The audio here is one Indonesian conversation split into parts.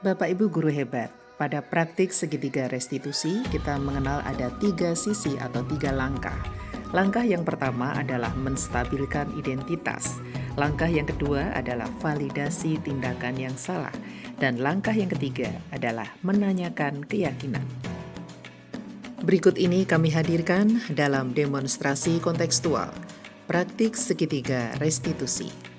Bapak Ibu guru hebat, pada praktik segitiga restitusi kita mengenal ada 3 sisi atau 3 langkah. Langkah yang pertama adalah menstabilkan identitas. Langkah yang kedua adalah validasi tindakan yang salah. Dan langkah yang ketiga adalah menanyakan keyakinan. Berikut ini kami hadirkan dalam demonstrasi kontekstual, praktik segitiga restitusi.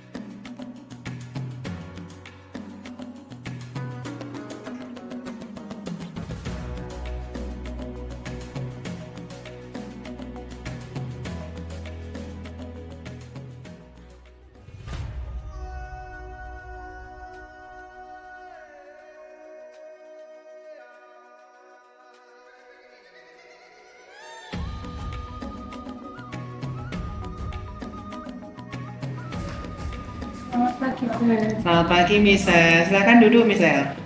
Selamat pagi, Bu. Selamat pagi, Misal. Silakan duduk, Misal.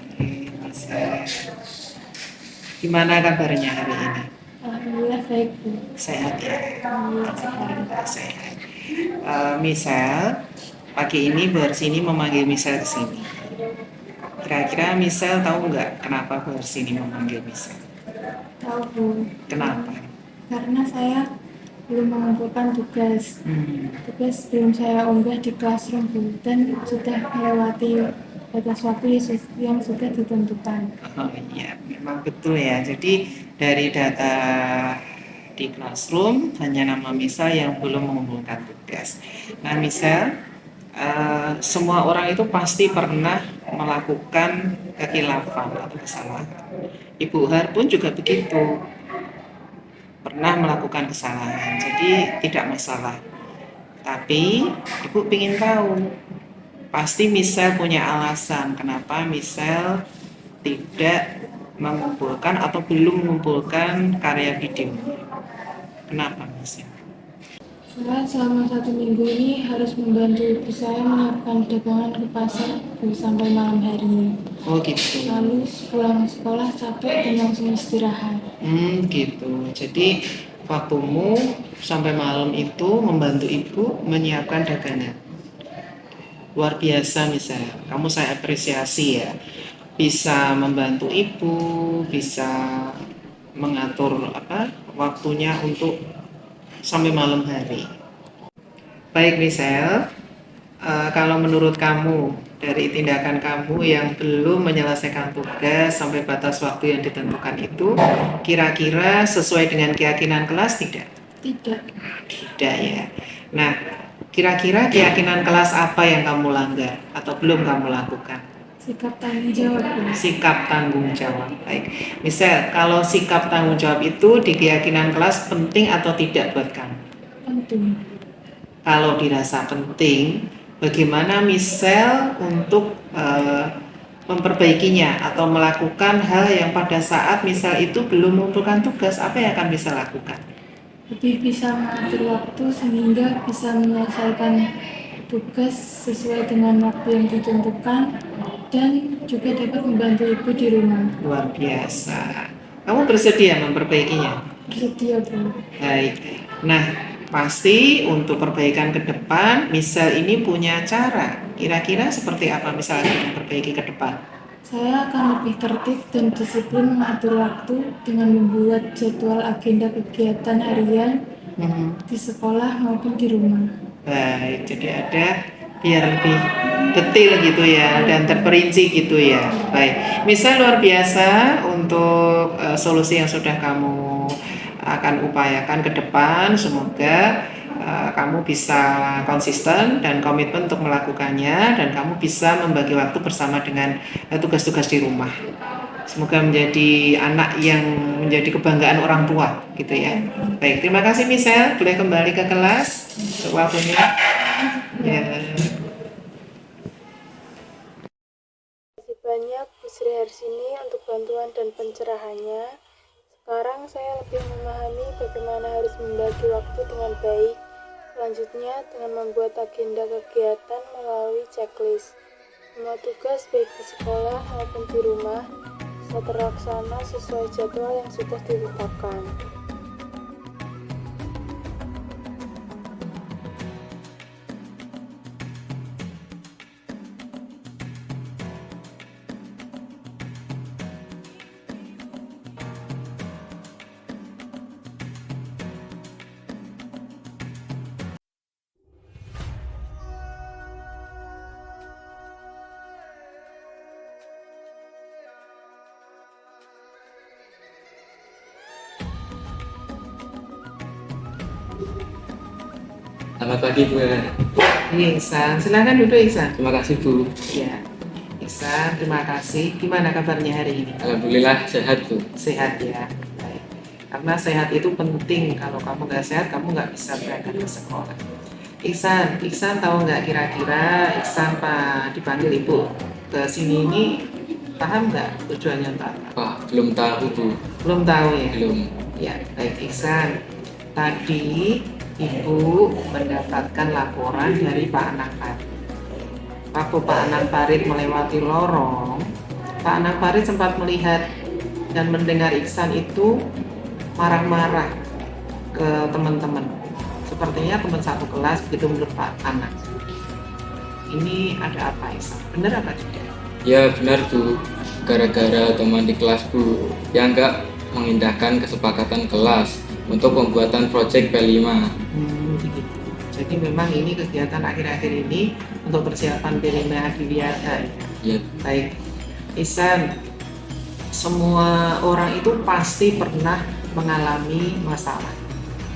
Oke, Misal. Gimana kabarnya hari ini? Alhamdulillah baik, Bu. Sehat ya? Alhamdulillah sehat. Alhamdulillah sehat. Misal, pagi ini Bersini memanggil Misal ke sini. Kira-kira Misal tahu nggak kenapa Bersini memanggil Misal? Tahu, Bu. Kenapa? Karena saya belum mengumpulkan tugas. Hmm, Tugas belum saya unggah di Classroom, Bu, dan sudah melewati batas waktu yang sudah ditentukan. oh iya, memang betul ya. Jadi dari data di Classroom hanya nama Misal yang belum mengumpulkan tugas. Nah, Misal, semua orang itu pasti pernah melakukan kekhilafan atau kesalahan. Ibu Har pun juga begitu, pernah melakukan kesalahan. Jadi tidak masalah. Tapi Ibu ingin tahu, pasti Misal punya alasan kenapa Misal tidak mengumpulkan atau belum mengumpulkan karya videonya. Kenapa Misal? Saya selama 1 minggu ini harus membantu ibu saya menyiapkan dagangan ke pasar, Bu, sampai malam hari. Oh gitu. Lalu pulang sekolah capek dan langsung istirahat. Gitu. Jadi waktumu sampai malam itu membantu ibu menyiapkan dagangan. Luar biasa Misal. Kamu saya apresiasi ya. Bisa membantu ibu, bisa mengatur waktunya untuk sampai malam hari. Baik Misal, kalau menurut kamu dari tindakan kamu yang belum menyelesaikan tugas sampai batas waktu yang ditentukan itu, kira-kira sesuai dengan keyakinan kelas tidak? Tidak. Tidak ya. Nah, kira-kira keyakinan kelas apa yang kamu langgar atau belum kamu lakukan? Sikap tanggung jawab, Bu. Sikap tanggung jawab. Baik. Misal, kalau sikap tanggung jawab itu di keyakinan kelas penting atau tidak buat kamu? Penting. Kalau dirasa penting, bagaimana Misal untuk memperbaikinya atau melakukan hal yang pada saat Misal itu belum mengumpulkan tugas, apa yang akan bisa lakukan? Lebih bisa mengatur waktu sehingga bisa menyelesaikan tugas sesuai dengan waktu yang ditentukan dan juga dapat membantu ibu di rumah. Luar biasa. Kamu bersedia memperbaikinya? Bersedia, Bu. Baik. Nah, pasti untuk perbaikan ke depan, Misal ini punya cara. Kira-kira seperti apa misalnya memperbaiki ke depan? Saya akan lebih tertib dan disiplin mengatur waktu dengan membuat jadwal agenda kegiatan harian di sekolah maupun di rumah. Baik, jadi ada biar lebih detail gitu ya dan terperinci gitu ya. Baik, Misal luar biasa untuk solusi yang sudah kamu akan upayakan ke depan. Semoga kamu bisa konsisten dan komitmen untuk melakukannya dan kamu bisa membagi waktu bersama dengan tugas-tugas di rumah. Semoga menjadi anak yang menjadi kebanggaan orang tua gitu ya. Baik, terima kasih Misal. Boleh kembali ke kelas untuk waktunya. Ya. Terima kasih banyak Bu Sri Harsini untuk bantuan dan pencerahannya. Sekarang saya lebih memahami bagaimana harus membagi waktu dengan baik. Selanjutnya dengan membuat agenda kegiatan melalui checklist. Semua tugas baik di sekolah maupun di rumah bisa terlaksana sesuai jadwal yang sudah ditetapkan. Selamat pagi Bu Helen. Ihsan, silakan duduk Ihsan. Terima kasih Bu. Ya, Ihsan, terima kasih. Gimana kabarnya hari ini? Alhamdulillah sehat Bu. Sehat ya. Baik. Karena sehat itu penting. Kalau kamu nggak sehat, kamu nggak bisa berangkat ke sekolah. Ihsan tahu nggak kira-kira Ihsan Pak dipanggil Ibu ke sini ini paham nggak tujuannya untuk apa? Wah, belum tahu Bu. Belum tahu ya? Belum. Ya, baik Ihsan. Tadi Ibu mendapatkan laporan dari Pak Anang Farid. Waktu Pak Anang Farid melewati lorong, Pak Anang Farid sempat melihat dan mendengar Ihsan itu marah-marah ke teman-teman. Sepertinya teman satu kelas begitu menurut Pak Anang. Ini ada apa Ihsan? Benar apa tidak? Ya benar Bu. Gara-gara teman di kelas Bu yang nggak mengindahkan kesepakatan kelas untuk pembuatan proyek P5. Begitu. Jadi memang ini kegiatan akhir-akhir ini untuk persiapan Birina Adiliata. Ya, Baik, Ihsan, semua orang itu pasti pernah mengalami masalah,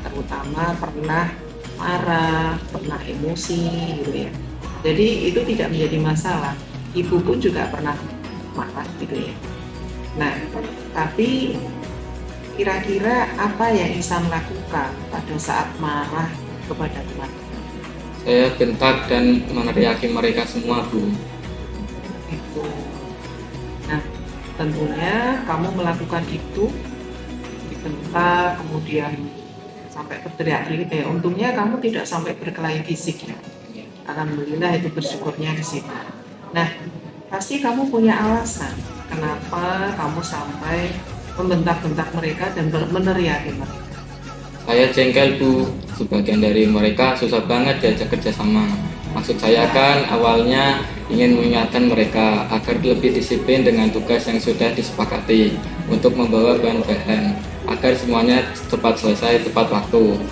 terutama pernah marah, pernah emosi, gitu ya. Jadi itu tidak menjadi masalah. Ibu pun juga pernah marah, gitu ya. Nah, tapi kira-kira apa yang Ihsan lakukan pada saat marah kepada teman? saya bentak dan meneriaki mereka semua Bu. Itu. Nah, tentunya kamu melakukan itu dibentak, kemudian sampai berteriak. Untungnya kamu tidak sampai berkelahi fisik ya. Alhamdulillah itu bersyukurnya di situ. Nah, pasti kamu punya alasan kenapa kamu sampai membentak-bentak mereka dan meneriaki mereka. Saya jengkel Bu, sebagian dari mereka susah banget diajak kerjasama. Maksud saya kan awalnya ingin mengingatkan mereka agar lebih disiplin dengan tugas yang sudah disepakati untuk membawa bahan-bahan agar semuanya cepat selesai tepat waktu.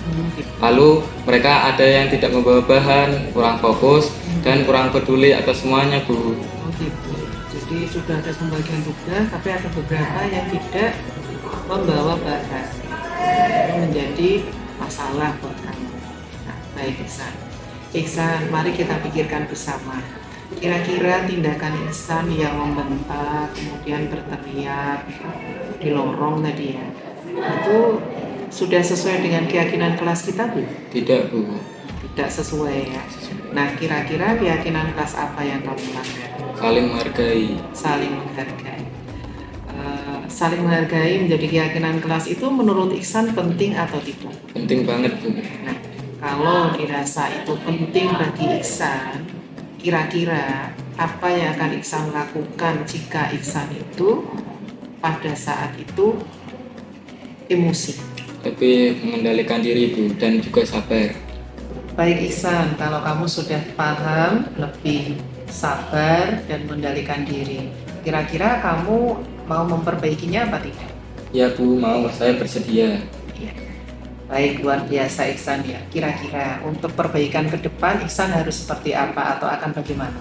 Lalu mereka ada yang tidak membawa bahan, kurang fokus, dan kurang peduli atas semuanya Bu. Oh gitu. Jadi sudah ada pembagian tugas, tapi ada beberapa yang tidak membawa bahan. Itu menjadi masalah buat kamu. Nah, baik Ihsan. Ihsan, mari kita pikirkan bersama. Kira-kira tindakan Ihsan yang membentak, kemudian berteriak di lorong tadi ya, itu sudah sesuai dengan keyakinan kelas kita Bu? Tidak Bu, Tidak sesuai ya. Nah, kira-kira keyakinan kelas apa yang kamu langgar? saling menghargai. Saling menghargai. Saling menghargai menjadi keyakinan kelas itu menurut Ihsan penting atau tidak? Penting banget Bu. Nah, kalau dirasa itu penting bagi Ihsan, kira-kira apa yang akan Ihsan lakukan jika Ihsan itu pada saat itu emosi? Tapi mengendalikan diri Bu dan juga sabar. Baik Ihsan, kalau kamu sudah paham, lebih sabar dan mengendalikan diri, kira-kira kamu mau memperbaikinya apa tidak? Ya Bu, mau, saya bersedia. Iya. Baik, luar biasa Ihsan ya. Kira-kira untuk perbaikan ke depan Ihsan harus seperti apa atau akan bagaimana?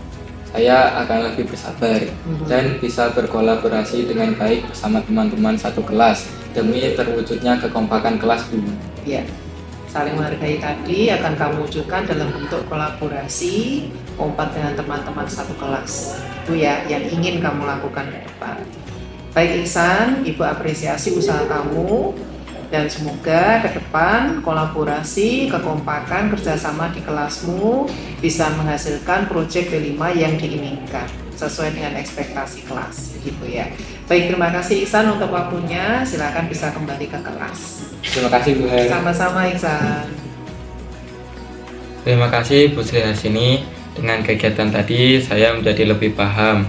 Saya akan lebih bersabar dan bisa berkolaborasi dengan baik bersama teman-teman satu kelas demi terwujudnya kekompakan kelas Bu. Iya. Saling menghargai tadi akan kamu wujudkan dalam bentuk kolaborasi kompak dengan teman-teman satu kelas. Itu ya yang ingin kamu lakukan ke depan. Baik Ihsan, Ibu apresiasi usaha kamu dan semoga ke depan kolaborasi, kekompakan, kerjasama di kelasmu bisa menghasilkan proyek P5 yang diinginkan sesuai dengan ekspektasi kelas, gitu ya. Baik, terima kasih Ihsan untuk waktunya. Silakan bisa kembali ke kelas. Terima kasih Bu Hel. Sama-sama Ihsan. Terima kasih Bu Sri Hasini. Dengan kegiatan tadi saya menjadi lebih paham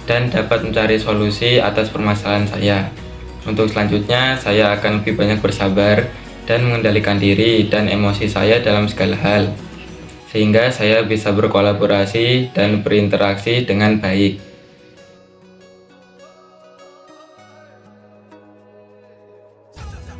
dan dapat mencari solusi atas permasalahan saya. Untuk selanjutnya saya akan lebih banyak bersabar dan mengendalikan diri dan emosi saya dalam segala hal, sehingga saya bisa berkolaborasi dan berinteraksi dengan baik.